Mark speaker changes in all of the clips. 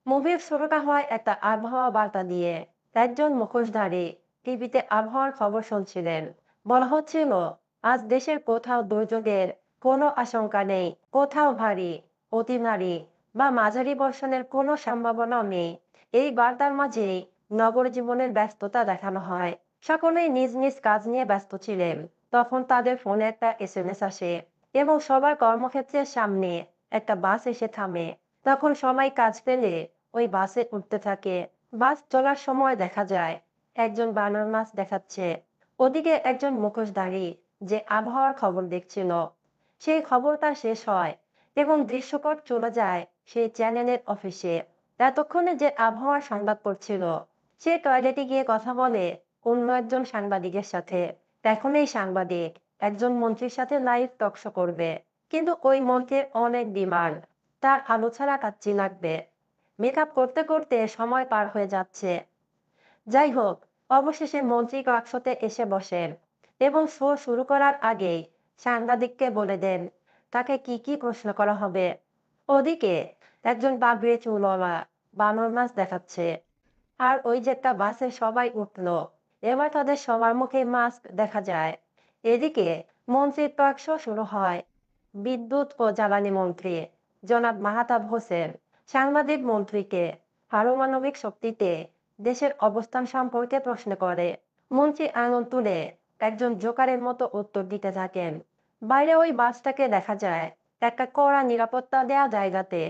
Speaker 1: মুভির শুরুটা হয় একটা আবহাওয়া বার্তা দিয়ে। একজন মুখোশধারী টিভিতে আবহাওয়ার খবর শুনছিলেন। বলা হচ্ছিল, আজ দেশের কোথাও দুর্যোগের কোনো আশঙ্কা নেই, কোথাও ভারী, অতি ভারী বা মাঝারি বর্ষণের কোনো সম্ভাবনা নেই। এই বার্তার মাঝেই নগর জীবনের ব্যস্ততা দেখানো হয়। সকলেই নিজ নিজ কাজ নিয়ে ব্যস্ত ছিলেন। তখন তাদের ফোনে একটা এসএমএস আসে এবং সবার কর্মক্ষেত্রের সামনে একটা বাস এসে থামে। তখন সবাই কাজ ফেলে ওই বাসে উঠতে থাকে। বাস চলার সময় দেখা যায় একজন বানর মাছ দেখাচ্ছে। ওদিকে একজন মুখোশধারী যে আবহাওয়ার খবর দেখছিল। সেই খবরটা শেষ হয় এবং দৃশ্যপট চলে যায় সেই চ্যানেলের অফিসে। এতক্ষণে যে আবহাওয়ার সংবাদ পড়ছিল সে টয়লেটে গিয়ে কথা বলে অন্য একজন সাংবাদিকের সাথে। এখন এই সাংবাদিক একজন মন্ত্রীর সাথে লাইভ টক শো করবে, কিন্তু ওই মন্ত্রীর অনেক ডিমান্ড। তার আলো ছাড়া কাচ্চি লাগবে। মেকআপ করতে করতে সময় পার হয়ে যাচ্ছে। যাই হোক, অবশেষে মন্ত্রী কক্ষতে এসে বসেন এবং শো শুরু করার আগেই সাংবাদিককে বলে দেন তাকে কি কি প্রশ্ন করা হবে। ওদিকে একজন বাবরে চুলওয়ালা বানর মাছ দেখাচ্ছে। আর ওই যে একটা বাসে সবাই উঠলো, এবার তাদের সবার মুখে মাস্ক দেখা যায়। এদিকে মন্ত্রীর টক শো শুরু হয়। বিদ্যুৎ ও জ্বালানি মন্ত্রী জনাব মাহতাব হোসেন সাংবাদিক মন্ত্রীকে পারমাণবিক শক্তিতে দেশের অবস্থান সম্পর্কে প্রশ্ন করে। মন্ত্রী আঙুল তুলে একজন জোকারের মতো উত্তর দিতে থাকেন। বাইরে ওই বাসটাকে দেখা যায় একটা কড়া নিরাপত্তা দেয়া জায়গাতে।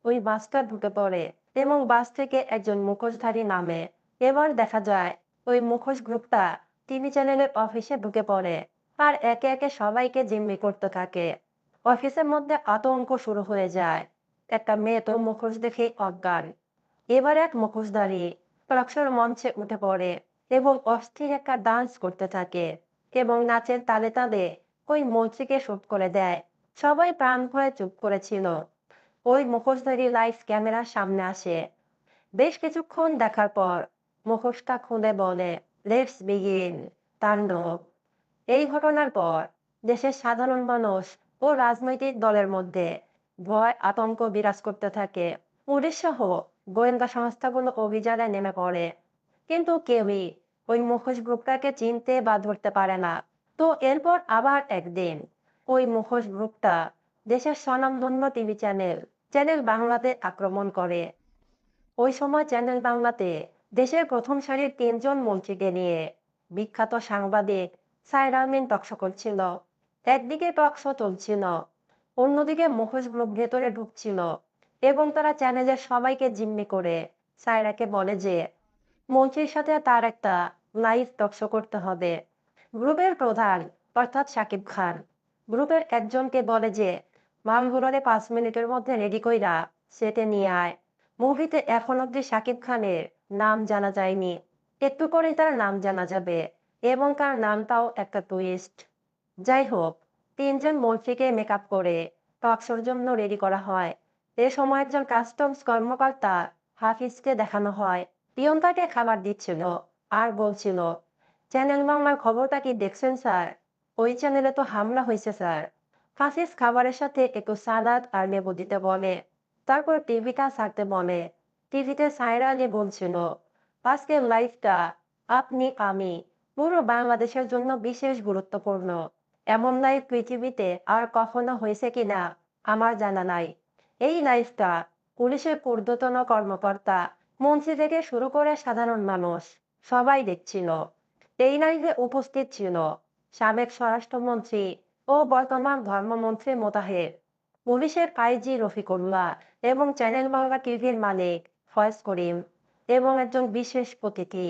Speaker 1: ওই বাসটা ঢুকে পড়ে এবং বাস থেকে একজন মুখোশধারী নামে। এবার দেখা যায় ওই মুখোশ গ্রুপটা টিভি চ্যানেলের অফিসে ঢুকে পড়ে আর একে একে সবাইকে জিম্মি করতে থাকে। অফিসের মধ্যে আতঙ্ক শুরু হয়ে যায়। একটা মেয়ে তো মুখোশ দেখে অজ্ঞান। এবার এক মুখোশধারী টকশোর মঞ্চে উঠে পড়ে এবং অস্থির একটা ডান্স করতে থাকে এবং নাচের তালে তালে ওই মঞ্চকে শুট করে দেয়। সবাই প্রাণ ভয়ে চুপ করেছিল। ওই মুখোশধারী লাইভ ক্যামেরার সামনে আসে। বেশ কিছুক্ষণ দেখার পর মুখোশটা খুলে বলে, লেটস বিগিন তাণ্ডব। এই ঘটনার পর দেশের সাধারণ মানুষ ও রাজনৈতিক দলের মধ্যে ভয় আতঙ্ক বিরাজ করতে থাকে। পুলিশ সহ গোয়েন্দা সংস্থাগুলো অভিযানে নেমে পড়ে, কিন্তু কেউই ওই মুখোশ গ্রুপটাকে চিনতে বা ধরতে পারে না। তো এরপর আবার একদিন ওই মুখোশ গ্রুপটা দেশের স্বনামধন্য টিভি চ্যানেল চ্যানেল বাংলাতে আক্রমণ করে। ওই সময় চ্যানেল বাংলাতে দেশের প্রথম সারির তিনজন মন্ত্রীকে নিয়ে বিখ্যাত সাংবাদিক সাইর আমিন টকশো করছিল। একদিকে টকশো চলছিল, অন্যদিকে মুখোশ গ্রুপ ভেতরে ঢুকছিল এবং তারা চ্যানেলের সবাইকে জিম্মি করে সায়রাকে বলে যে মন্ত্রীর সাথে তার একটা লাইভ টকশো করতে হবে। গ্রুপের প্রধান অর্থাৎ সাকিব খান গ্রুপের একজনকে বলে যে মামগুলোরে 5 মিনিটের মধ্যে রেডি কইরা সেটে নিয়ে আয়। মুভিতে এখন অব্দি সাকিব খানের নাম জানা যায়নি, একটু পরেই তার নাম জানা যাবে এবং তার নামটাও একটা টুইস্ট। যাই হোক, তিনজন মন্ত্রীকে মেকআপ করে টকশোর জন্য রেডি করা হয়। এ সময় একজন কাস্টমস কর্মকর্তা হাফিজকে দেখানো হয়। পিয়ন তাকে খাবার দিচ্ছিল আর বলছিল, চ্যানেল বাংলার খবরটা কি দেখছেন স্যার? ওই চ্যানেলে তো হামলা হয়েছে স্যার। হাফিজ খাবারের সাথে একটু সালাদ আর লেবু দিতে বলে। তারপর টিভিটা ছাড়তে বলে। টিভিতে সায়রা আলী বলছিল, আজকের লাইভটা আপনি আমি পুরো বাংলাদেশের জন্য বিশেষ গুরুত্বপূর্ণ। এমন লাইভ পৃথিবীতে আর কখনো হয়েছে কিনা আমার জানা নাই। এই লাইভটা পুলিশের ঊর্ধ্বতন কর্মকর্তা, মন্ত্রী থেকে শুরু করে সাধারণ মানুষ সবাই দেখছিল। এই লাইভে উপস্থিত ছিল সাবেক স্বরাষ্ট্রমন্ত্রী ও বর্তমান ধর্মমন্ত্রী মোতাহের, পুলিশের আইজি রফিকুল্লাহ এবং চ্যানেল বাংলা টিভির মালিক ফয়েজ করিম এবং একজন বিশেষ অতিথি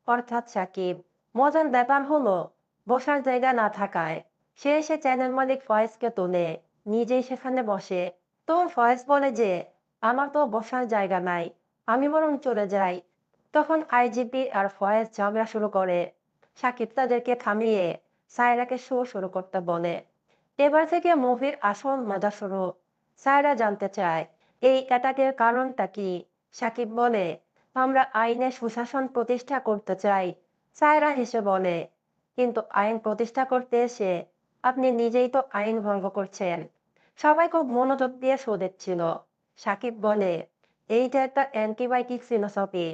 Speaker 1: অর্থাৎ সাকিব। মজার ব্যাপার হলো, বসার জায়গা না থাকায় সে এসে চ্যানেল মালিক ফয়েজকে তোলে, নিজেই সেখানে বসে। তো ফয়েজ বলে যে আমার তো বসার জায়গা নাই, আমি বরং চলে যাই। তখন আইজিপি আর ফয়েজ ঝগড়া শুরু করে। সাকিব তাদেরকে থামিয়ে সায়রাকে শো শুরু করতে বলে। এবার থেকে মুভির আসল মজা শুরু। সায়রা জানতে চায় এই অ্যাটাকের কারণটা কি। সাকিব বলে, আমরা আইনে সুশাসন প্রতিষ্ঠা করতে চাই। সায়রা হেসে বলে, কিন্তু আইন প্রতিষ্ঠা করতে এসে আপনি নিজেই তো আইন ভঙ্গ করছেন। সবাই খুব মনোযোগ দিয়ে শো দেখছিল। সাকিব বলে, এইটা একটা অ্যান্টিবায়োটিক ফিলোসফি।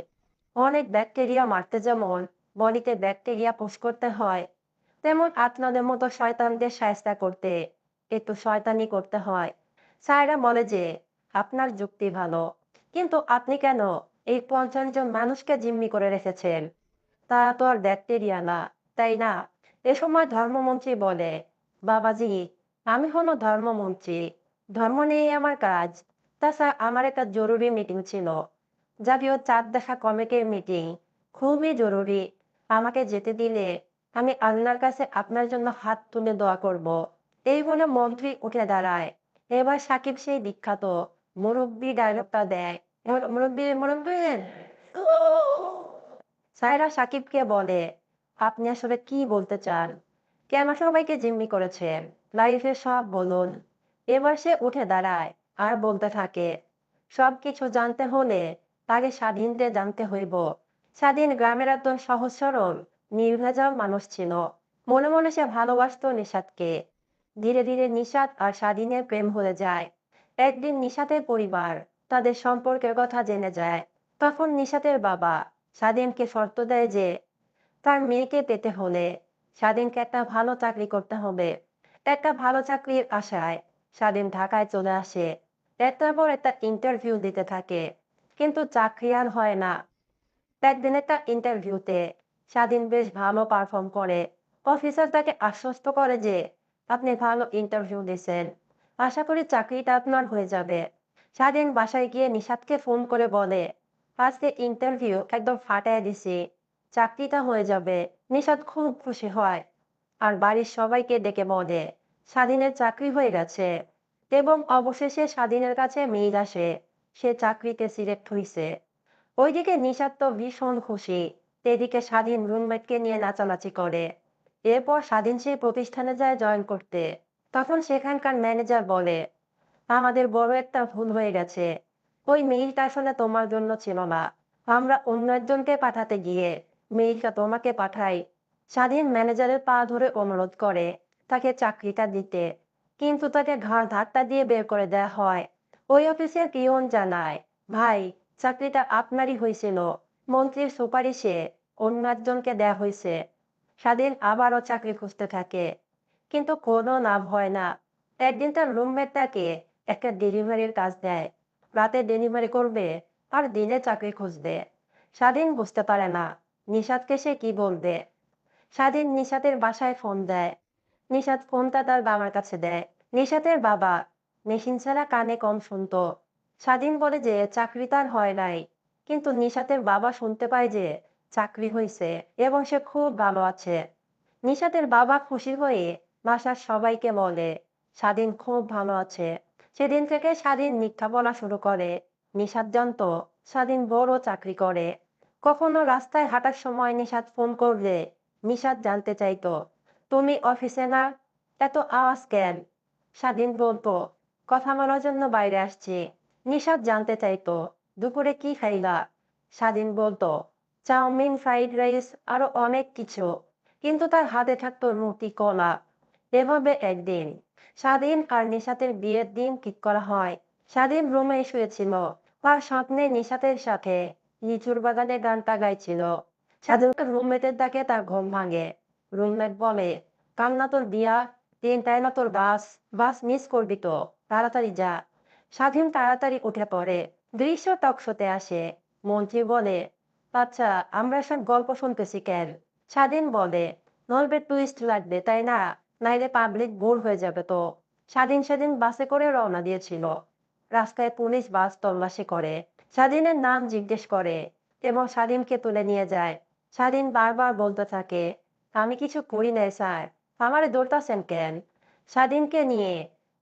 Speaker 1: অনেক ব্যাকটেরিয়া মারতে যেমন বডিতে ব্যাকটেরিয়া পুশ করতে হয়, তেমন আপনাদের মতো শয়তানদের শায়েস্তা করতে একটু শয়তানি করতে হয়। সায়রা বলে যে আপনার যুক্তি ভালো, কিন্তু আপনি কেন এই ৫০ জন মানুষকে জিম্মি করে রেখেছেন? তারা তো আর ব্যাকটেরিয়া না, তাই না? এ সময় ধর্মমন্ত্রী বলে, বাবাজি, আমি হলো ধর্মমন্ত্রী, ধর্ম নিয়েই আমার কাজ। তাছাড়া আমার একটা জরুরি মিটিং ছিল, জাতীয় চাঁদ দেখা কমিটির মিটিং, খুবই জরুরি। আমাকে যেতে দিলে আমি আল্লাহর কাছে আপনার জন্য হাত তুলে দোয়া করব। এই বলে মন্ত্রী উঠে দাঁড়ায়। এবার সাকিব সেই বিখ্যাত মুরব্বি ডায়লগটা দেয়, মুরব্বি মুরব্বি। সায়রা সাকিবকে বলে, আপনি আসলে কি বলতে চান? কেন সবাইকে জিম্মি করেছেন? লাইফে সব বলুন। এবার সে উঠে দাঁড়ায় আর বলতে থাকে, সবকিছু জানতে হলে আগে স্বাধীনদের জানতে হইব। স্বাধীন গ্রামের এত সহজ সরল নির্ভেজাল মানুষ ছিল। মনে মনে সে ভালোবাসতো নিশাদকে। ধীরে ধীরে নিশাদ আর স্বাধীনের প্রেম হয়ে যায়। একদিন নিশাতের পরিবার তাদের সম্পর্কের কথা জেনে যায়। তখন নিশাতের বাবা স্বাধীনকে শর্ত দেয় যে তার মেয়েকে পেতে হলে স্বাধীনকে একটা ভালো চাকরি করতে হবে। একটা ভালো চাকরির আশায় স্বাধীন ঢাকায় চলে আসে। একটার পর একটা ইন্টারভিউ দিতে থাকে, কিন্তু চাকরি আর হয় না। একদিন একটা ইন্টারভিউতে স্বাধীন বেশ ভালো পারফর্ম করে। অফিসার তাকে আশ্বস্ত করে যে আপনি ভালো ইন্টারভিউ দিয়েছেন, আশা করি চাকরিটা আপনার হয়ে যাবে। স্বাধীন বাসায় গিয়ে নিশাদকে ফোন করে বলে, আজকে ইন্টারভিউ একদম ফাটায় দিছি, চাকরিটা হয়ে যাবে। নিশাদ খুব খুশি হয় আর বাড়ির সবাইকে ডেকে বলে স্বাধীনের চাকরি হয়ে গেছে। এবং অবশেষে স্বাধীনের কাছে মেইল আসে, সে চাকরিতে সিলেক্ট হয়েছে। ওইদিকে নিশাদ তো ভীষণ খুশি, এদিকে স্বাধীন রুমমেটকে নিয়ে নাচানাচি করে। এরপর স্বাধীন সেই প্রতিষ্ঠানে যায় জয়েন করতে। তখন সেখানকার ম্যানেজার বলে, আমাদের বড় একটা ভুল হয়ে গেছে, ওই মেইলটা আসলে তোমার জন্য ছিল না, আমরা অন্য একজনকে পাঠাতে গিয়ে মেইলটা তোমাকে পাঠাই। স্বাধীন ম্যানেজারের পা ধরে অনুরোধ করে তাকে চাকরিটা দিতে, কিন্তু তাকে ঘাড় ধাক্কা দিয়ে বের করে দেওয়া হয়। ওই অফিসের পিয়ন জানায়, ভাই, চাকরিটা আপনারই হয়েছিল, মন্ত্রীর সুপারিশে অন্য একজনকে দেয়া হয়েছে। স্বাধীন আবারও চাকরি খুঁজতে থাকে, কিন্তু কোনো লাভ হয় না। একদিন তার রুমমেট তাকে একটা ডেলিভারির কাজ দেয়, রাতে ডেলিভারি করবে আর দিনে চাকরি খুঁজবে। স্বাধীন বুঝতে পারে না নিশাদকে সে কি বলবে। স্বাধীন নিশাতের বাসায় ফোন দেয়। নিশাত ফোনটা তার বাবার কাছে দেয়। নিশাতের বাবা মেশিন ছাড়া কানে কম শুনতো। স্বাধীন বলে যে চাকরি তার হয় নাই, কিন্তু নিশাতের বাবা শুনতে পায় যে চাকরি হয়েছে এবং সে খুব ভালো আছে। নিশাতের বাবা খুশি হয়ে বাসার সবাইকে বলে স্বাধীন খুব ভালো আছে। সেদিন থেকে স্বাধীন মিথ্যা বলা শুরু করে। নিশাত জানতো স্বাধীন বড় চাকরি করে। কখনো রাস্তায় হাঁটার সময় নিশাত ফোন করলে নিশাত জানতে চাইতো, তুমি অফিসে না, এত আওয়াজ কেন? স্বাধীন বলতো, কথা বলার জন্য বাইরে আসছি। নিশাত জানতে চাইতো, দুপুরে কি খাইলা? স্বাধীন বলতো, চাউমিন, ফ্রাইড রাইস, আরো অনেক কিছু। কিন্তু তার হাতে থাকতো রুটি, কলা। এভাবে একদিন স্বাধীন আর নিশাতের বিয়ের দিন ঠিক করা হয়। স্বাধীন রুমে শুয়েছিল, তার স্বপ্নে নিশাতের সাথে লিচুর বাগানে গানটা গাইছিল। স্বাধীনকে রুমমেটের ডাকে তার ঘুম ভাঙে। রুমমেট বলে, কাল না তোর বিয়া, ৩টায় না তোর বাস, বাস মিস করবি তো, তাড়াতাড়ি যা। স্বাধীন তাড়াতাড়ি উঠে পড়ে। দৃশ্য টকশোতে আসে। মন্ত্রী বলে, আচ্ছা, আমরা সব গল্প শুনতেছি কেন? স্বাধীন বলে, গল্পের টুইস্ট লাগবে তাই না, নাইলে পাবলিক বোর হয়ে যাবে তো। স্বাধীন সেদিন বাসে করে রওনা দিয়েছিল। রাস্তায় পুলিশ বাস তল্লাশি করে, স্বাধীনের নাম জিজ্ঞেস করে এবং স্বাধীনকে তুলে নিয়ে যায়। স্বাধীন বারবার বলতে থাকে, আমি কিছু করি নাই স্যার, আমারে ধরতাছেন কেন? স্বাধীনকে নিয়ে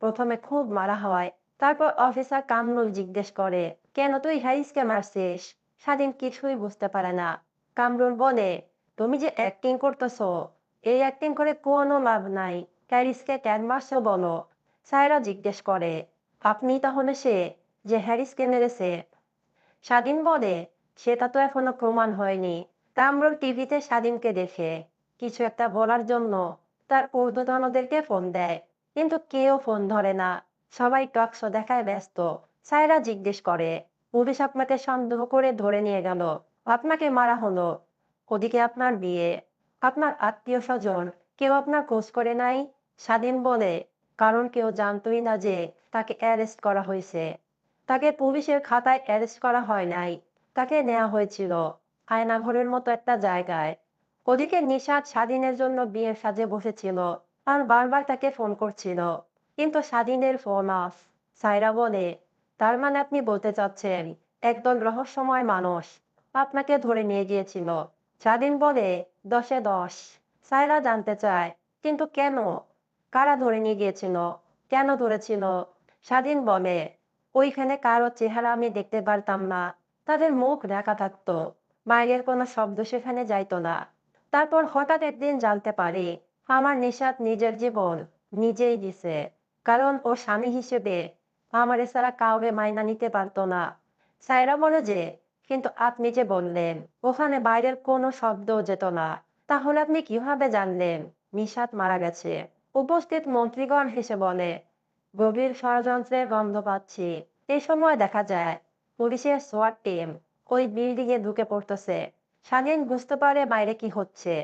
Speaker 1: প্রথমে খুব মারা হয়। তারপর অফিসার কামরুল জিজ্ঞেস করে, কেন তুই হ্যারিসকে মারছিস? স্বাধীন কিছুই বুঝতে পারে না। কামরুল বলে, তুমি যে অ্যাক্টিং করতেছো, এই অ্যাক্টিং করে কোনো লাভ নাই, হ্যারিসকে কেন মারছো বলো। সায়রা জিজ্ঞেস করে, আপনি তাহলে সে যে হ্যারিসকে মেরেছে? স্বাধীন বলে, সেটা তো এখনো প্রমাণ হয়নি। কামরুল টিভিতে স্বাধীনকে দেখে কিছু একটা বলার জন্য তার ঊর্ধ্বতনদেরকে ফোন দেয়, কিন্তু কেউ ফোন ধরে না। সবাই টক শো দেখায় ব্যস্ত। সায়রা জিজ্ঞেস করে, পুলিশ আপনাকে সন্দেহ করে ধরে নিয়ে গেল, আপনাকে মারা হলো, ওদিকে আপনার বিয়ে, আপনার আত্মীয় স্বজন কেউ আপনার খোঁজ করে নাই। স্বাধীন বলে কারণ কেউ জানতোই না যে তাকে অ্যারেস্ট করা হয়েছে। তাকে পুলিশের খাতায় অ্যারেস্ট করা হয় নাই, তাকে নেওয়া হয়েছিল আয়নাঘরের মতো একটা জায়গায়। ওদিকে নিশাত স্বাধীনের জন্য বিয়ের সাজে বসেছিল আর বারবার তাকে ফোন করছিল, কিন্তু স্বাধীনের ফোন অফ। সায়রা বলে, তার মানে আপনি বলতে চাচ্ছেন একদল রহস্যময় মানুষ আপনাকে ধরে নিয়ে গিয়েছিল? স্বাধীন বলে, 10-এ 10। সায়রা জানতে চায়, কিন্তু কেন? কারা ধরে নিয়ে গিয়েছিল? কেন ধরেছিল? স্বাধীন বলে, ওইখানে কারো চেহারা আমি দেখতে পারতাম না, তাদের মুখ ঢাকা থাকতো, বাইরের কোনো শব্দ সেখানে যাইতো না। তারপর হঠাৎ একদিন জানতে পারি আমার নিশাত নিজের জীবন নিজেই দিছে, কারণ ও স্বামী হিসেবে আমার ছাড়া কাউকে মাইনা নিতে পারতো না। সায়রা বলে যে, কিন্তু আপনি যে বললেন ওখানে বাইরের কোনো শব্দও যেত না, তাহলে আপনি কিভাবে জানলেন নিশাত মারা গেছে? উপস্থিত মন্ত্রীগণ হেসে বলে, গভীর ষড়যন্ত্রের গন্ধ পাচ্ছি। এই সময় দেখা যায় পুলিশের সোয়াট টিম ওই বিল্ডিং এ ঢুকে পড়তেছে। স্বাধীন বুঝতে পারে বাইরে কি হচ্ছে,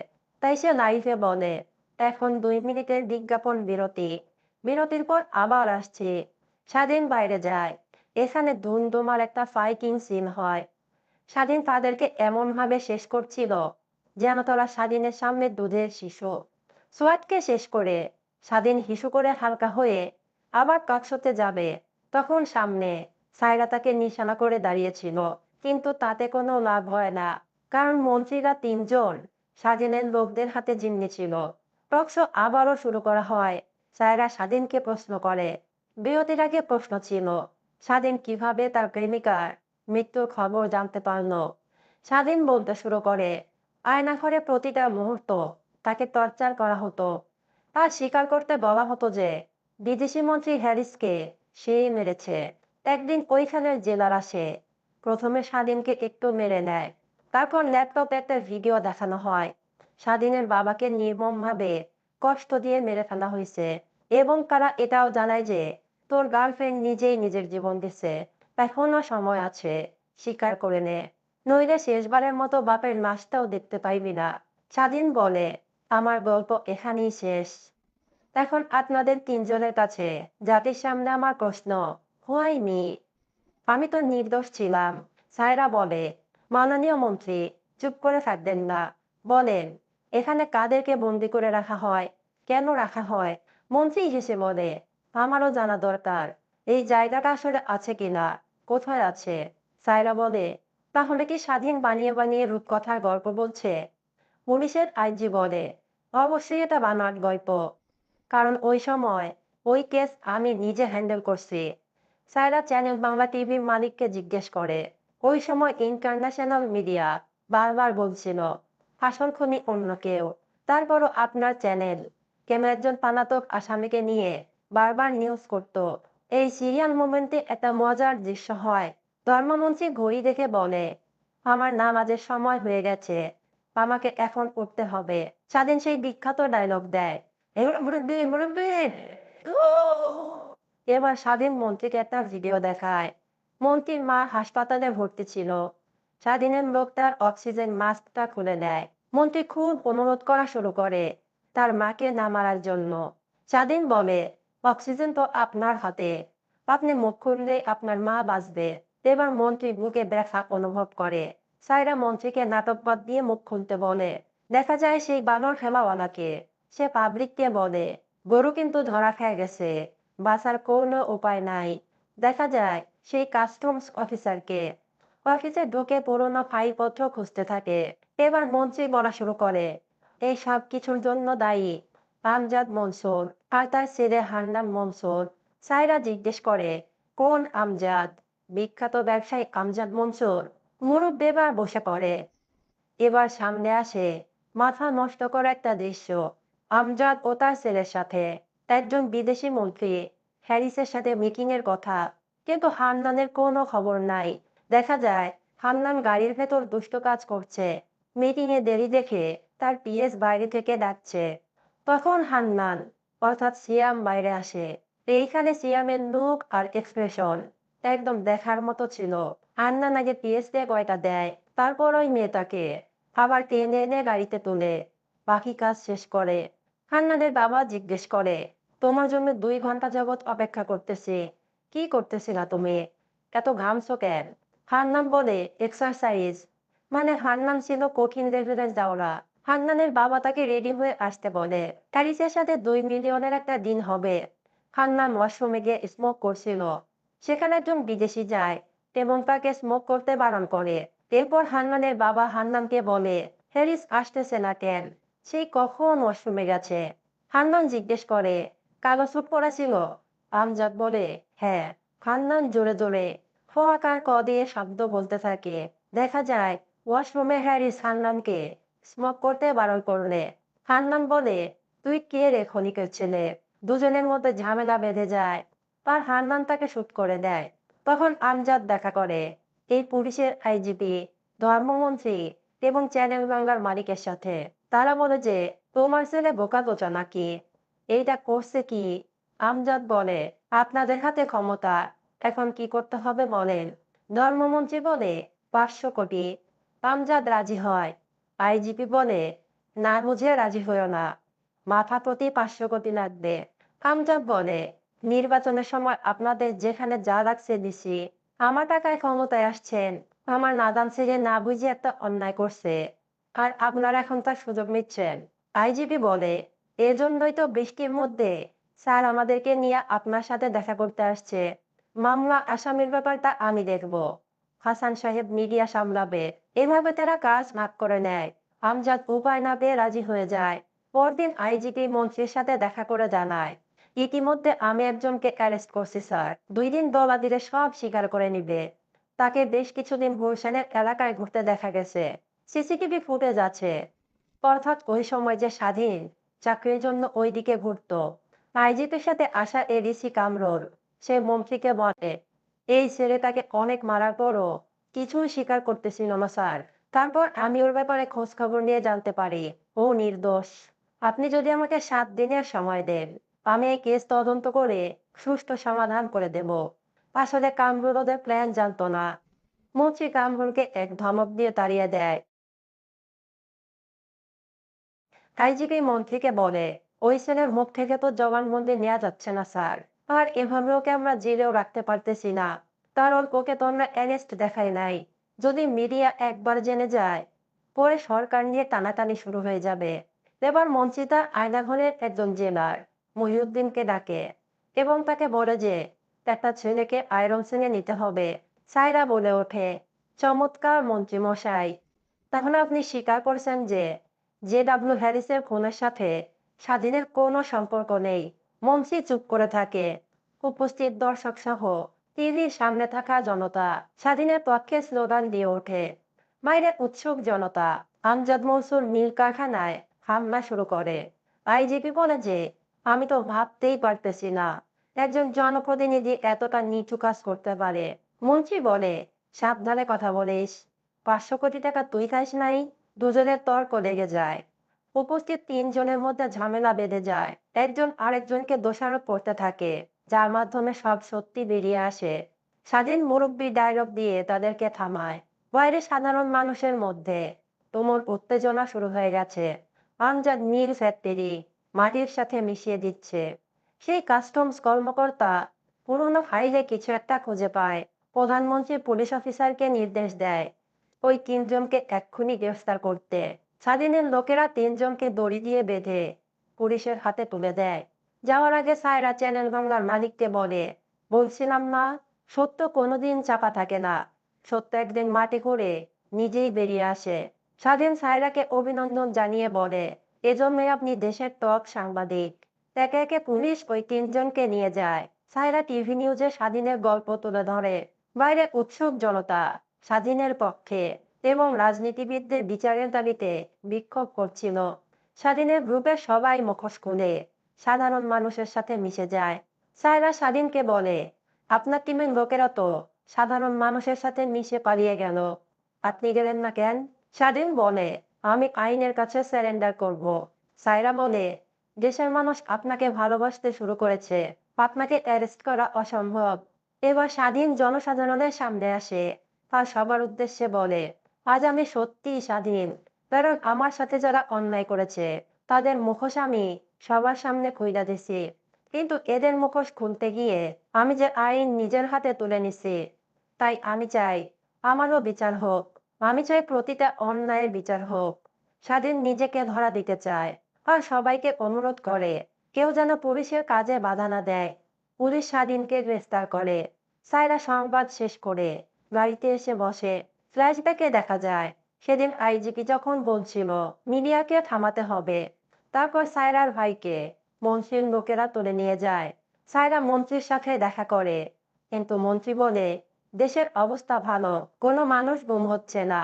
Speaker 1: তাই সে লাইভে বলে, এখন 2 মিনিটের বিজ্ঞাপন বিরতি, বিরতির পর আবার আসছে। স্বাধীন বাইরে যায়, এখানে ধুমধুমার একটা ফাইটিং সিন হয়। স্বাধীন তাদেরকে এমন ভাবে শেষ করছিল যেন তারা স্বাধীনের সামনে দুধের শিশু। সোয়াটকে শেষ করে স্বাধীন হিসু করে হালকা হয়ে আবার টকশোতে যাবে, তখন সামনে সায়রা তাকে নিশানা করে দাঁড়িয়েছিল, কিন্তু তাতে কোনো লাভ হয় না, কারণ মন্ত্রীরা 3জন স্বাধীনের লোকদের হাতে জিম্মি ছিল। টকশো আবারও শুরু করা হয়। সায়রা স্বাধীনকে প্রশ্ন করে, বিরতির আগে প্রশ্ন ছিল, স্বাধীন কিভাবে তার প্রেমিকার মৃত্যুর খবর জানতে পারল? স্বাধীন বলতে শুরু করে, আয়নাঘরে প্রতিটা মুহূর্ত তাকে টর্চার করা হতো, আর স্বীকার করতে বলা হতো যে বিদেশি মন্ত্রী হ্যারিসকে সেই মেরেছে। একদিন ওইখানের জেলার আসে, প্রথমে স্বাধীনকে একটু মেরে নেয়, তারপর ল্যাপটপে একটা ভিডিও দেখানো হয়, স্বাধীনের বাবাকে নির্মমভাবে কষ্ট দিয়ে মেরে ফেলা হয়েছে, এবং তারা এটাও জানায় যে তোর গার্লফ্রেন্ড নিজেই নিজের জীবন দিছে, এখনো সময় আছে, স্বীকার করে নে, নইলে শেষবারের মতো বাপের লাশটাও দেখতে পাইবি না। স্বাধীন বলে, আমার গল্প এখানেই শেষ। এখন আপনাদের 3জনের কাছে জাতির সামনে আমার প্রশ্ন, হোয়াই মি? আমি তো নির্দোষ ছিলাম। সায়রা বলে, মাননীয় মন্ত্রী চুপ করে থাকবেন না, বলেন এখানে কাদেরকে বন্দি করে রাখা হয়, কেন রাখা হয়? মন্ত্রী হেসে বলে, আমারও জানা দরকার, এই জায়গাটা আসলে আছে কিনা, কোথায় আছে। সায়রা বলে, তাহলে কি স্বাধীন বানিয়ে বানিয়ে রূপকথার গল্প বলছে? পুলিশের আইজি বলে, অবশ্যই এটা বানোয়াট গল্প, কারণ ওই সময় ওই কেস আমি নিজে হ্যান্ডেল করছি। সায়রা চ্যানেল বাংলা টিভির মালিককে জিজ্ঞেস করে, ওই সময় ইন্টারন্যাশনাল মিডিয়া বারবার বলছিল আসল খুনি অন্য কেউ, তারপরও আপনার চ্যানেল কেন একজন পলাতক আসামিকে নিয়ে বারবার নিউজ করতো? এই সিরিয়াল মোমেন্টে একটা মজার দৃশ্য হয়, ধর্মমন্ত্রী ঘড়ি দেখে বলে, আমার নামাজের সময় হয়ে গেছে, আমাকে এখন উঠতে হবে। স্বাধীন সেই বিখ্যাত ডায়লগ দেয়, এবার মুরব্বি মুরব্বি। এবার স্বাধীন মন্ত্রীকে একটা ভিডিও দেখায়, মন্ত্রীর মা হাসপাতালে ভর্তি ছিল, স্বাধীনের লোক তার অক্সিজেন মাস্কটা খুলে দেয়, মন্ত্রী খুব অনুরোধ করা শুরু করে তার মাকে না মারার জন্য। স্বাধীন বলে, অক্সিজেন তো আপনার হাতে, আপনি মুখ খুললে আপনার মা বাঁচবে। এবার মন্ত্রী বুকে ব্যথা অনুভব করে, সায়রা মন্ত্রীকে নাটকবাদ দিয়ে মুখ খুলতে বলে। দেখা যায় সেই বানর খেলাওয়ালাকে, সে পাবলিককে বলে, গরু কিন্তু ধরা খেয়ে গেছে, বাঁচার কোনো উপায় নাই। দেখা যায় সেই কাস্টমস অফিসারকে, অফিসে ঢুকে পুরোনো ফাইলপত্র খুঁজতে থাকে। এবার মন্ত্রী বলা শুরু করে, এই সব কিছুর জন্য দায়ী আমজাদ মনসুর আর তার ছেলে হান্নান মনসুর। সায়রা জিজ্ঞেস করে, কোন আমজাদ? বিখ্যাত ব্যবসায়ী আমজাদ মনসুর। মুরব্বি এবার বসে পড়ে। এবার সামনে আসে মাথা নষ্ট করা একটা দৃশ্য, আমজাদ ও তার ছেলের সাথে একজন বিদেশি মন্ত্রী হ্যারিসের সাথে মিটিং এর কথা, কিন্তু হান্নানের কোনো খবর নাই। দেখা যায় হান্নান গাড়ির ভেতর দুষ্ট কাজ করছে, মিটিং এ দেরি দেখে তার পিএস বাইরে থেকে ডাকছে। তখন হান্নান অর্থাৎ সিয়াম বাইরে আসে। এইখানে সিয়ামের লুক আর এক্সপ্রেশন একদম দেখার মতো ছিল। হান্নান আগে পিএস দিয়ে কয়টা দেয়, তারপর ওই মেয়েটাকে আবার টেনে এনে গাড়িতে তুলে বাকি কাজ শেষ করে। হান্নানের বাবা জিজ্ঞেস করে, তোমার জন্য 2 ঘন্টা যাবত অপেক্ষা করতেছি, কি করতেছিলা তুমি, এত ঘামছো কেন? হান্নান বলে, এক্সারসাইজ। মানে হান্নান ছিল কঠিন লেভেলের যাওরা। হান্নানের বাবা তাকে রেডি হয়ে আসতে বলে। প্যারিসের সাথে 2 মিলিয়নের একটা দিন হবে। হান্নান ওয়াশরুমে গিয়ে স্মোক করছিল। সেখানে একজন বিদেশি যায় এবং তাকে স্মোক করতে বারণ করে। এরপর হান্নানের বাবা হান্নানকে বলে, হ্যারিস আসতেছে না কেন, সেই কখন ওয়াশরুমে গেছে? হান্নান জিজ্ঞেস করে, কালো স্যুট পরা ছিল? আমজাদ বলে, হ্যাঁ। হান্নান জোরে জোরে ফোয়াকার ক দিয়ে শব্দ বলতে থাকে। দেখা যায় ওয়াশরুমে হ্যারিস হান্নানকে স্মোক করতে বারণ করলে। হান্নান বলে, তুই কে রে ক্ষণিকের ছেলে? দুজনের মধ্যে ঝামেলা বেঁধে যায়। আর হান্নান তাকে শুট করে দেয়। তখন আমজাদ দেখা করে এই পুলিশের আইজিপি, ধর্মমন্ত্রী এবং চ্যানেল বাংলার মালিকের সাথে। তারা বলে যে, তোমার ছেলে বোকাচোচা নাকি, এইটা করছে কি? আমজাদ বলে, আপনাদের হাতে ক্ষমতা, এখন কি করতে হবে বলেন। ধর্মমন্ত্রী বলে, 500 কোটি। আমজাদ রাজি হয়। আইজিপি বলে, না বুঝে রাজি হইও না, মাথা প্রতি 500 কোটি লাগবে। আমজাদ বলে, নির্বাচনের সময় আপনাদের যেখানে যা লাগছে দিছি, আমার টাকায় ক্ষমতায় আসছেন, আমার নাদান ছেলে না বুঝে একটা অন্যায় করছে, আর আপনারা এখন তার সুযোগ নিচ্ছেন। আইজিপি বলে, এজন্যই তো বৃষ্টির মধ্যে স্যার আমাদেরকে নিয়ে আপনার সাথে দেখা করতে আসছে। মামলা আসামির ব্যাপারটা আমি দেখব, হাসান সাহেব মিডিয়া সামলাবে। এভাবে তারা কাজ ভাগ করে নেয়। আমজাদ উপায় না পেয়ে রাজি হয়ে যায়। পরদিন আইজিপি মন্ত্রীর সাথে দেখা করে জানায়, ইতিমধ্যে আমি একজনকে অ্যারেস্ট করছি স্যার, 2 দিন দলা দিলে সব স্বীকার করে নিবে। তাকে বেশ কিছুদিন গুলশানের এলাকায় ঘুরতে দেখা গেছে, সিসিটিভি ফুটেজ আছে। অর্থাৎ ওই সময় যে স্বাধীন চাকরির জন্য ওইদিকে ঘুরতো। আইজিপির সাথে আসা এডিসি কামরুল সে মন্ত্রীকে বলে, এই ছেলেটাকে অনেক মারার পরও কিছুই স্বীকার করতেছিল না স্যার। তারপর আমি ওর ব্যাপারে খোঁজ খবর নিয়ে জানতে পারি ও নির্দোষ। আপনি যদি আমাকে 7 দিনের সময় দেন, আমি এই কেস তদন্ত করে সুষ্ঠু সমাধান করে দেব। আসলে কামরুল ওদের প্ল্যান জানতো না। মন্ত্রী কামরুলকে এক ধমক দিয়ে তাড়িয়ে দেয়। আইজিপি মন্ত্রীকে বলে, ওই ছেলের মুখ থেকে তো জবানবন্দি নেওয়া যাচ্ছে না স্যার, আর এভাবে ওকে আমরা জেলেও রাখতে পারতেছি না, কারণ ওকে তো আমরা অ্যারেস্ট দেখাই নাই। যদি মিডিয়া একবার জেনে যায়, পরে সরকার নিয়ে টানাটানি শুরু হয়ে যাবে। এবার মন্ত্রীটা আয়নাঘরের একজন জেলার মহিউদ্দিনকে ডাকে এবং তাকে বলে যে, একটা ছেলেকে আয়রন সিনে নিতে হবে। সায়রা বলে ওঠে, চমৎকার মন্ত্রী মশাই, তাহলে আপনি স্বীকার করছেন যে জে.ডব্লিউ হ্যারিসের খুনের সাথে স্বাধীনের কোনো সম্পর্ক নেই। মন্ত্রী চুপ করে থাকে। উপস্থিত দর্শক সহ টিভির সামনে থাকা জনতা স্বাধীনের পক্ষে স্লোগান দিয়ে ওঠে। বাইরে উৎসুক জনতা আমজাদ মনসুর মিল কারখানায় হামলা শুরু করে। আইজিপি বলে যে, আমি তো ভাবতেই পারতেছি না একজন জনপ্রতিনিধি এতটা নিচু কাজ করতে পারে। মন্ত্রী বলে, সাবধানে কথা বলিস, 500 কোটি টাকা তুই খাস নাই। দুজনের তর্ক লেগে যায়। উপস্থিত 3 জনের মধ্যে ঝামেলা বেঁধে যায়। একজন আরেকজনকে দোষারোপ করতে থাকে, যার মাধ্যমে সব সত্যি বেরিয়ে আসে। স্বাধীন মুরব্বী ডায়লগ দিয়ে তাদেরকে থামায়। বাইরে সাধারণ মানুষের মধ্যে তুমুল উত্তেজনা শুরু হয়ে গেছে। আমজাদ নীল ফ্যাক্টরি মাটির সাথে মিশিয়ে দিচ্ছে। সেই কাস্টমস কর্মকর্তা পুরনো ফাইলে কিছু একটা খুঁজে পায়। প্রধানমন্ত্রী পুলিশ অফিসারকে নির্দেশ দেয় ওই 3 জনকে এক্ষুনি গ্রেফতার করতে। স্বাধীনের লোকেরা 3 জনকে দড়ি দিয়ে বেঁধে পুলিশের হাতে তুলে দেয়। যাওয়ার আগে সায়রা চ্যানেল বাংলার মালিককে বলে, বলছিলাম না, সত্য কোনোদিন চাপা থাকে না, সত্য একদিন মাটি করে নিজেই বেরিয়ে আসে। স্বাধীন সায়রাকে অভিনন্দন জানিয়ে বলে, এজন্যই আপনি দেশের টপ সাংবাদিক। একে একে পুলিশ ওই 3 জনকে নিয়ে যায়। সায়রা টিভি নিউজে স্বাধীনের গল্প তুলে ধরে। বাইরে উৎসুক জনতা স্বাধীনের পক্ষে এবং রাজনীতিবিদদের বিচারের দাবিতে বিক্ষোভ করছিল। স্বাধীনের গ্রুপের সবাই মুখোশ খুলে সাধারণ মানুষের সাথে মিশে যায়। সায়রা স্বাধীনকে বলে, আপনার টিমের লোকেরা তো সাধারণ মানুষের সাথে মিশে পালিয়ে গেল, আপনি গেলেন না কেন? স্বাধীন বলে, আমি আইনের কাছে স্যারেন্ডার করব। সায়রা বলে, দেশের মানুষ আপনাকে ভালোবাসতে শুরু করেছে, আপনাকে অ্যারেস্ট করা অসম্ভব। এবার স্বাধীন জনসাধারণের সামনে আসে। আর সবার উদ্দেশ্যে বলে, আজ আমি সত্যিই স্বাধীন, কারণ আমার সাথে যারা অন্যায় করেছে তাদের মুখোশ আমি সবার সামনে খুইলা দিছি। কিন্তু এদের মুখোশ খুলতে গিয়ে আমি যে আইন নিজের হাতে তুলে নিছি, তাই আমি চাই আমারও বিচার হোক। আমি চাই প্রতিটা অন্যায়ের বিচার হোক। স্বাধীন নিজেকে ধরা দিতে চায় আর সবাইকে অনুরোধ করে কেউ যেন পুলিশের কাজে বাধা না দেয়। পুলিশ স্বাধীনকে গ্রেফতার করে। সায়রা সংবাদ শেষ করে গাড়িতে এসে বসে। ফ্ল্যাশব্যাকে দেখা যায় সেদিন আইজিপি যখন বলছিল মিডিয়াকে থামাতে হবে, তারপর সায়রার ভাইকে মন্ত্রীর লোকেরা তুলে নিয়ে যায়। সায়রা মন্ত্রীর সাথে দেখা করে, কিন্তু মন্ত্রী বলে দেশের অবস্থা ভালো, কোনো মানুষ গুম হচ্ছে না,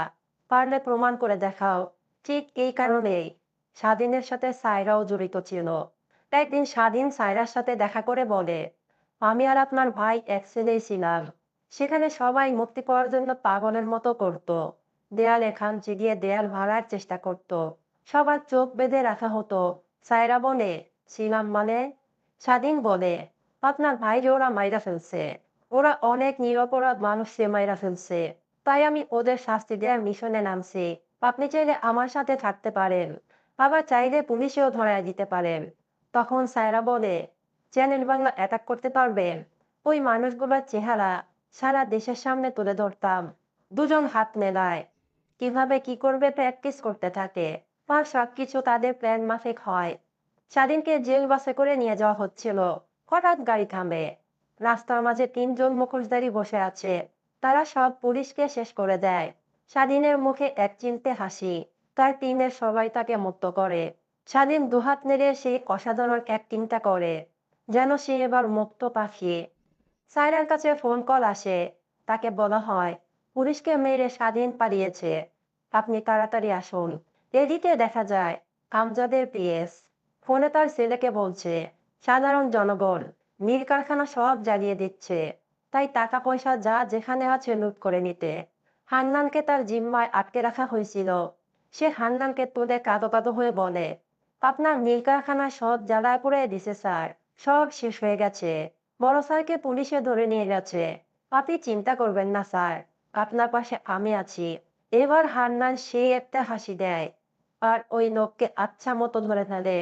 Speaker 1: পারলে প্রমাণ করে দেখাও। ঠিক এই কারণেই স্বাধীনের সাথে সায়রাও জড়িত ছিল। একদিন স্বাধীন সায়রার সাথে দেখা করে বলে, আমি আর আপনার ভাই এক ছেলেই ছিলাম। সেখানে সবাই মুক্তি পাওয়ার জন্য পাগলের মতো করত, দেয়ালে খামচি দিয়ে দেয়াল ভাঙার চেষ্টা করত, সবার চোখ বেঁধে রাখা হতো। সায়রা বলে, ছিলাম মানে? স্বাধীন বলে, আপনার ভাইরে ওরা মাইরা ফেলছে, ওরা অনেক নিরপরাধ মানুষকে মাইরা ফেলছে, তাই আমি ওদের শাস্তি দেওয়ার মিশনে নামছি। আপনি চাইলে আমার সাথে থাকতে পারেন, আবার চাইলে পুলিশেও ধরায় দিতে পারেন। তখন সায়রা বলে, চ্যানেল বাংলা অ্যাটাক করতে পারবেন? ওই মানুষগুলোর চেহারা সারা দেশের সামনে তুলে ধরতাম। দুজন হাত মেলায় কিভাবে কি করবে প্র্যাকটিস করতে থাকে, আর সবকিছু তাদের প্ল্যান মাফিক হয়। স্বাধীনকে জেল বাসে করে নিয়ে যাওয়া হচ্ছিল। হঠাৎ গাড়ি থামে। রাস্তার মাঝে তিনজন মুখোশধারী বসে আছে। তারা সব পুলিশকে শেষ করে দেয়। স্বাধীনের মুখে এক চিলতে হাসি। তার টিমের সবাই তাকে মুক্ত করে। স্বাধীন দুহাত নেড়ে সেই অসাধারণ অ্যাক্টিংটা করে, যেন সে এবার মুক্ত পাখি। সায়রার কাছে ফোন কল আসে। তাকে বলা হয় পুলিশকে মেরে স্বাধীন পালিয়েছে, আপনি তাড়াতাড়ি আসুন। এদিকে দেখা যায় আমজাদের পিএস ফোনে তার ছেলেকে বলছে সাধারণ জনগণ মিল কারখানা সব জ্বালিয়ে দিচ্ছে, তাই টাকা পয়সা যা যেখানে আছে লুট করে নিতে। হান্নানকে তার জিম্মায় আটকে রাখা হয়েছিল। সে হান্নানকে তুলে কাঁদো কাঁদো হয়ে বলে, আপনার মিল কারখানা সব জ্বালায় পুড়ে দিছে স্যার, সব শেষ হয়ে গেছে। বড় স্যারকে পুলিশে ধরে নিয়ে গেছে। আপনি চিন্তা করবেন না স্যার, আপনার পাশে আমি আছি। এবার হান্নান সেই একটা হাসি দেয় আর ওই লোককে আচ্ছা মতো ধরে ফেলে।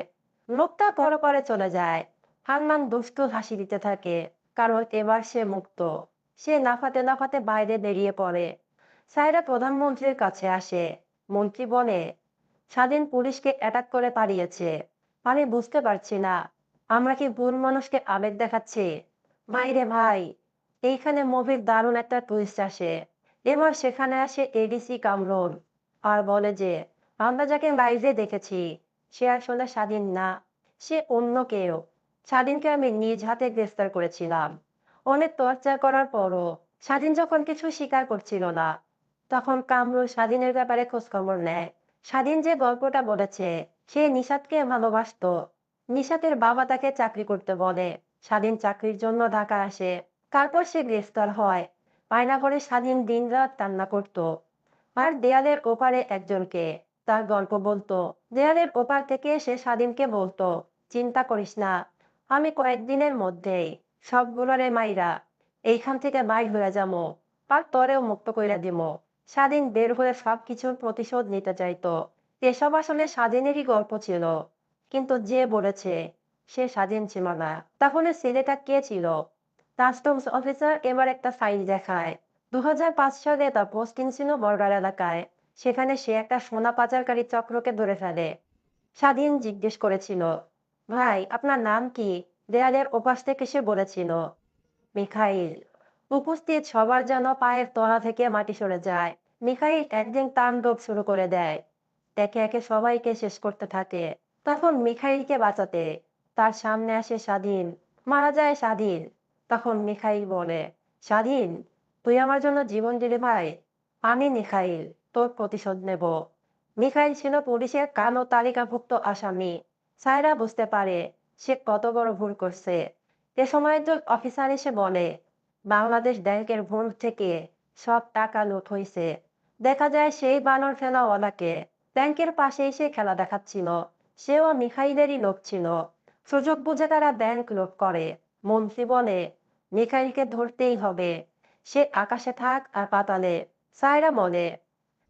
Speaker 1: লোকটা পরে চলে যায়। হান্নান দুষ্টু হাসি দিতে থাকে, কারণ এবার সে মুক্ত। সে লাফাতে লাফাতে বাইরে বেরিয়ে পড়ে। সায়রা প্রধানমন্ত্রীর কাছে আসে। মন্ত্রী বলে, স্বাধীন পুলিশকে অ্যাটাক করে পালিয়েছে। আমি বুঝতে পারছি না, আমরা কি ভুল মানুষকে আবেগ দেখাচ্ছি? ভাই রে ভাই, এইখানে মুভির দারুণ একটা টুইস্ট আসে। এবার সেখানে আসে এডিসি কামরুল আর বলে যে আমরা যাকে লাইভে দেখেছি সে আসলে স্বাধীন না, সে অন্য কেউ। স্বাধীনকে আমি নিজ হাতে গ্রেফতার করেছিলাম। অনেক টর্চার করার পরও স্বাধীন যখন কিছু স্বীকার করছিল না, তখন কামরুল স্বাধীনের ব্যাপারে খোঁজখবর নেয়। স্বাধীন যে গল্পটা বলেছে সে নিশাতকে ভালোবাসতো। নিশাতের বাবা তাকে চাকরি করতে বলে। স্বাধীন চাকরির জন্য ঢাকা আসে। তারপর সে গ্রেফতার হয়। আয়না ঘরে স্বাধীন দিনরাত কান্না করত আর দেয়ালের ওপারে একজনকে তার গল্প বলতো। দেয়ালের ওপার থেকে সে স্বাধীনকে বলতো, চিন্তা করিস না, আমি কয়েকদিনের মধ্যেই সবগুলোরে মাইরা এইখান থেকে বাইর হয়ে যাবো, আর তরেও মুক্ত কইরা দিমো। স্বাধীন বের হয়ে সবকিছুর প্রতিশোধ নিতে চাইতো। এসব আসলে স্বাধীনেরই গল্প ছিল, কিন্তু যে বলেছে সে স্বাধীন ছিল না। তাহলে ছেলেটা কে ছিল? কাস্টমস অফিসার এবার একটা ফাইল দেখায়। 2005 সালে তার পোস্টিং ছিল বর্ডার এলাকায়। সেখানে সে একটা সোনা পাচারকারী চক্রকে ধরে ফেলে। স্বাধীন জিজ্ঞেস করেছিল, ভাই আপনার নাম কি? দেয়ালের ওপাশ থেকে সে বলেছিল, মিখাইল। উপস্থিত সবার যেন পায়ের তলা থেকে মাটি সরে যায়। মিখাইল একদিন তাণ্ডব শুরু করে দেয়, একে একে সবাইকে শেষ করতে থাকে। তখন মিখাইলকে বাঁচাতে তার সামনে আসে স্বাধীন। মারা যায় স্বাধীন। তখন মিখাইল বলে, স্বাধীন, তুই আমার জন্য জীবন দিলি ভাই, আমি মিখাইল তোর প্রতিশোধ নেব। মিখাইল ছিল পুলিশের কালো তালিকাভুক্ত আসামি। সায়রা বুঝতে পারে সে কত বড় ভুল করছে। এ সময় একজন অফিসার এসে বলে, বাংলাদেশ ব্যাংকের ভুল থেকে সব টাকা লুট হয়েছে। দেখা যায় সেই বানর ফেলাওয়ালাকে ব্যাংকের পাশে এসে খেলা দেখাচ্ছিল। সেও মিখাইলেরই লোক ছিল। সুযোগ বুঝে তারা ব্যাংক লুট করে। মন্ত্রী বলে, মিখাইলকে ধরতেই হবে, সে আকাশে থাক আর পাতালে। সায়রা বলে,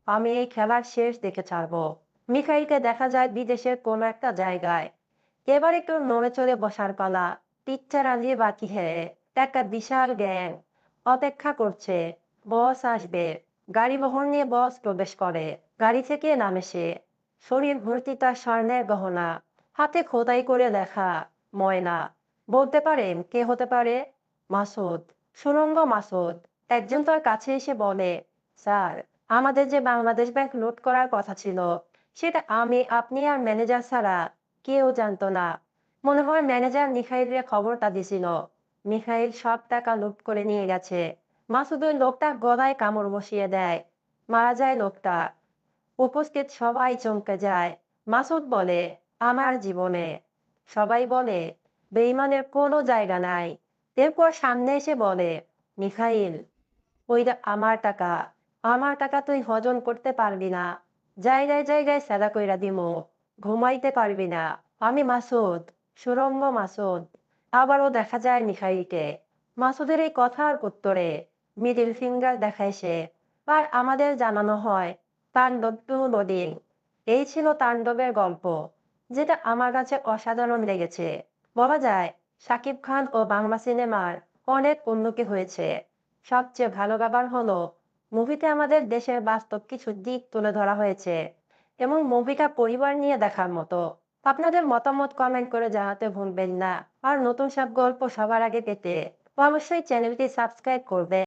Speaker 1: আমি এই খেলার শেষ দেখে ছাড়বো। মিখাইলকে দেখা যায় বিদেশের কোনো একটা জায়গায়। এবার একটু নড়ে চড়ে বসার পালা। টিচ্চার আলিয়ে বাকি হয়ে একটা বিশাল গ্যাং অপেক্ষা করছে। বস আসবে। গাড়ি বহর নিয়ে বস প্রবেশ করে। গাড়ি থেকে নামে সে। শরীর ভর্তি তার স্বর্ণের গহনা। হাতে খোদাই করে লেখা ময়না। বলতে পারেন কে হতে পারে? মাসুদ। সুরঙ্গ মাসুদ। একজন তার কাছে এসে বলে, স্যার, আমাদের যে বাংলাদেশ ব্যাংক লুট করার কথা ছিল, সেটা আমি, আপনি আর ম্যানেজার ছাড়া কেউ জানতো না। মনে হয় ম্যানেজার মিখাইলের খবরটা দিছিল। মিখাইল সব টাকা লুট করে নিয়ে গেছে। মাসুদ ওই লোকটা গলায় কামড় বসিয়ে দেয়। মারা যায় লোকটা। উপস্থিত সবাই চমকে যায়। মাসুদ বলে, আমার জীবনে। সবাই বলে, বেঈমানের কোনো জায়গা নাই। এরপর সামনে এসে বলে, মিখাইল, ওইটা আমার টাকা। আমার টাকা তুই হজম করতে পারবি না। জায়গায় জায়গায় স্যাদা কইরা দিমু। ঘুমাইতে পারবি না। আমি মাসুদ, সুরঙ্গ মাসুদ। আবারও দেখা যায় মিখাইলকে। মাসুদের এই কথার উত্তরে মিডিল ফিঙ্গার দেখায় সে। আর আমাদের জানানো হয় তাণ্ডব নদীর। এই ছিল তাণ্ডবের গল্প, যেটা আমার কাছে অসাধারণ লেগেছে। বলা যায় শাকিব খান ও বাংলা সিনেমার অনেক উন্নতি হয়েছে। সবচেয়ে ভালো ব্যাপার হলো মুভিতে আমাদের দেশের বাস্তব কিছু দিক তুলে ধরা হয়েছে এবং মুভিটা পরিবার নিয়ে দেখার মতো। আপনাদের মতামত কমেন্ট করে জানাতে ভুলবেন না। আর নতুন সব গল্প সবার আগে পেতে অবশ্যই চ্যানেলটি সাবস্ক্রাইব করবেন।